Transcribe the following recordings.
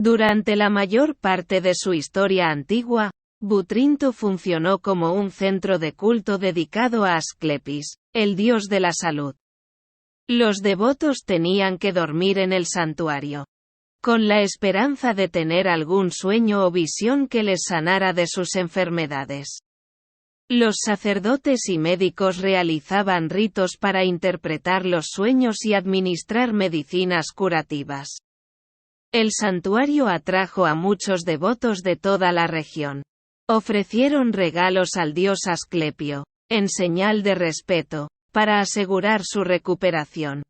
Durante la mayor parte de su historia antigua, Butrinto funcionó como un centro de culto dedicado a Asclepis, el dios de la salud. Los devotos tenían que dormir en el santuario, con la esperanza de tener algún sueño o visión que les sanara de sus enfermedades. Los sacerdotes y médicos realizaban ritos para interpretar los sueños y administrar medicinas curativas. El santuario atrajo a muchos devotos de toda la región. Ofrecieron regalos al dios Asclepio, en señal de respeto, para asegurar su recuperación.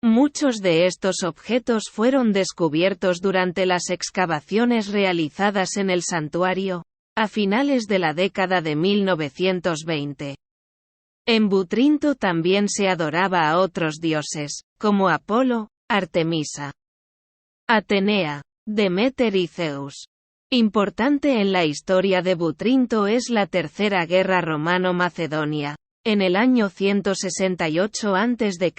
Muchos de estos objetos fueron descubiertos durante las excavaciones realizadas en el santuario, a finales de la década de 1920. En Butrinto también se adoraba a otros dioses, como Apolo, Artemisa, Atenea, Deméter y Zeus. Importante en la historia de Butrinto es la Tercera Guerra Romano-Macedonia, en el año 168 a.C.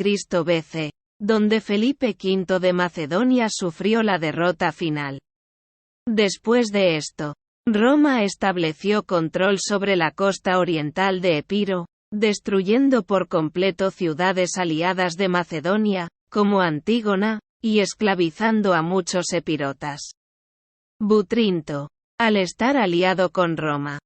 BC, donde Felipe V de Macedonia sufrió la derrota final. Después de esto, Roma estableció control sobre la costa oriental de Epiro, destruyendo por completo ciudades aliadas de Macedonia, como Antígona, y esclavizando a muchos epirotas. Butrinto, al estar aliado con Roma,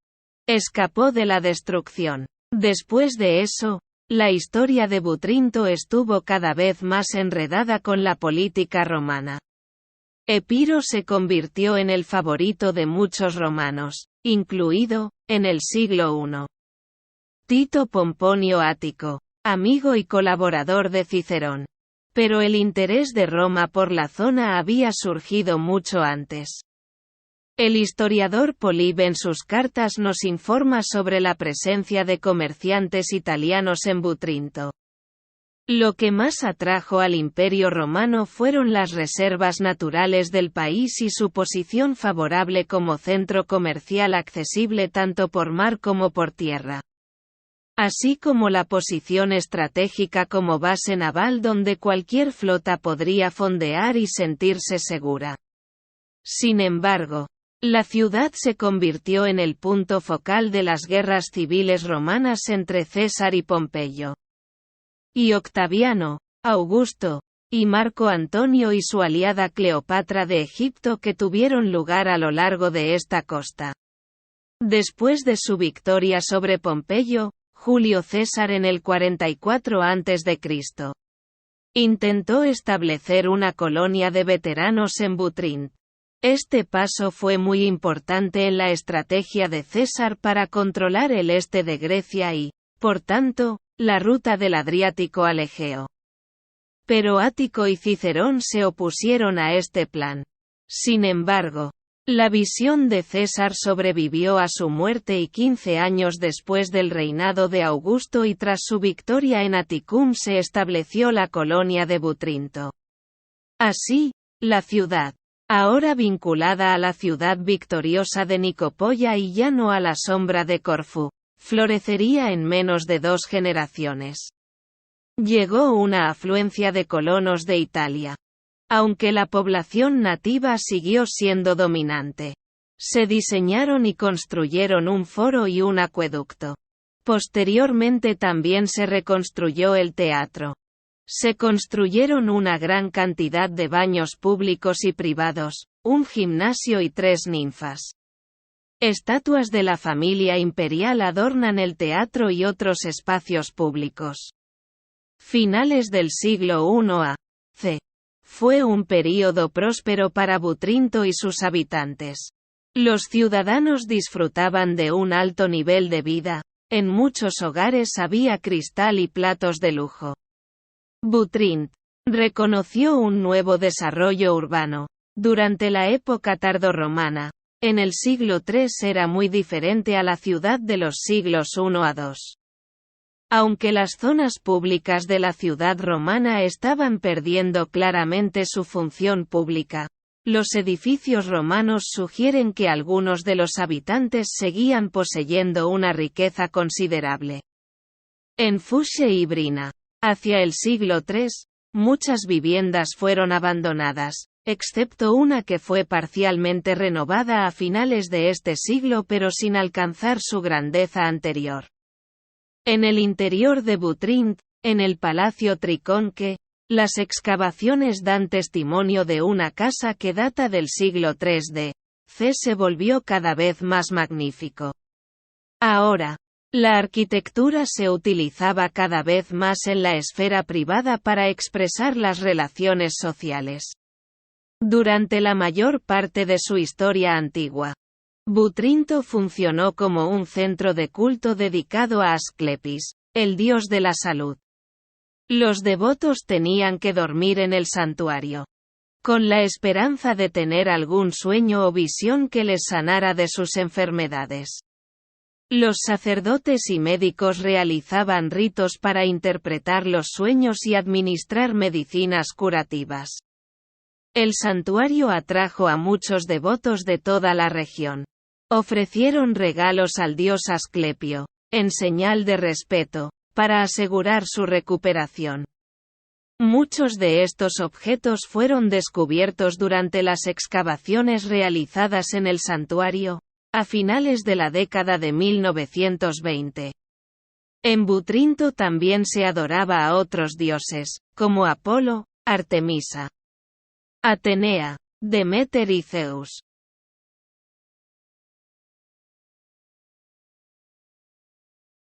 escapó de la destrucción. Después de eso, la historia de Butrinto estuvo cada vez más enredada con la política romana. Epiro se convirtió en el favorito de muchos romanos, incluido, en el siglo I, Tito Pomponio Ático, amigo y colaborador de Cicerón. Pero el interés de Roma por la zona había surgido mucho antes. El historiador Polibe en sus cartas nos informa sobre la presencia de comerciantes italianos en Butrinto. Lo que más atrajo al Imperio Romano fueron las reservas naturales del país y su posición favorable como centro comercial accesible tanto por mar como por tierra, así como la posición estratégica como base naval donde cualquier flota podría fondear y sentirse segura. Sin embargo, la ciudad se convirtió en el punto focal de las guerras civiles romanas entre César y Pompeyo, y Octaviano, Augusto, y Marco Antonio y su aliada Cleopatra de Egipto que tuvieron lugar a lo largo de esta costa. Después de su victoria sobre Pompeyo, Julio César en el 44 a.C. intentó establecer una colonia de veteranos en Butrinto. Este paso fue muy importante en la estrategia de César para controlar el este de Grecia y, por tanto, la ruta del Adriático al Egeo. Pero Ático y Cicerón se opusieron a este plan. Sin embargo, la visión de César sobrevivió a su muerte y 15 años después del reinado de Augusto y tras su victoria en Aticum se estableció la colonia de Butrinto. Así, la ciudad, ahora vinculada a la ciudad victoriosa de Nicopolia y ya no a la sombra de Corfú, florecería en menos de 2 generaciones. Llegó una afluencia de colonos de Italia. Aunque la población nativa siguió siendo dominante, se diseñaron y construyeron un foro y un acueducto. Posteriormente también se reconstruyó el teatro. Se construyeron una gran cantidad de baños públicos y privados, un gimnasio y 3 ninfas. Estatuas de la familia imperial adornan el teatro y otros espacios públicos. Finales del siglo I a.C. fue un período próspero para Butrinto y sus habitantes. Los ciudadanos disfrutaban de un alto nivel de vida, en muchos hogares había cristal y platos de lujo. Butrinto reconoció un nuevo desarrollo urbano. Durante la época tardorromana, en el siglo III era muy diferente a la ciudad de los siglos I a II. Aunque las zonas públicas de la ciudad romana estaban perdiendo claramente su función pública, los edificios romanos sugieren que algunos de los habitantes seguían poseyendo una riqueza considerable. En Fusce y Brina, hacia el siglo III, muchas viviendas fueron abandonadas, excepto una que fue parcialmente renovada a finales de este siglo pero sin alcanzar su grandeza anterior. En el interior de Butrint, en el Palacio Triconque, las excavaciones dan testimonio de una casa que data del siglo III d.C. se volvió cada vez más magnífico. Ahora, la arquitectura se utilizaba cada vez más en la esfera privada para expresar las relaciones sociales. Durante la mayor parte de su historia antigua, Butrinto funcionó como un centro de culto dedicado a Asclepis, el dios de la salud. Los devotos tenían que dormir en el santuario, con la esperanza de tener algún sueño o visión que les sanara de sus enfermedades. Los sacerdotes y médicos realizaban ritos para interpretar los sueños y administrar medicinas curativas. El santuario atrajo a muchos devotos de toda la región. Ofrecieron regalos al dios Asclepio, en señal de respeto, para asegurar su recuperación. Muchos de estos objetos fueron descubiertos durante las excavaciones realizadas en el santuario, a finales de la década de 1920. En Butrinto también se adoraba a otros dioses, como Apolo, Artemisa, Atenea, Deméter y Zeus.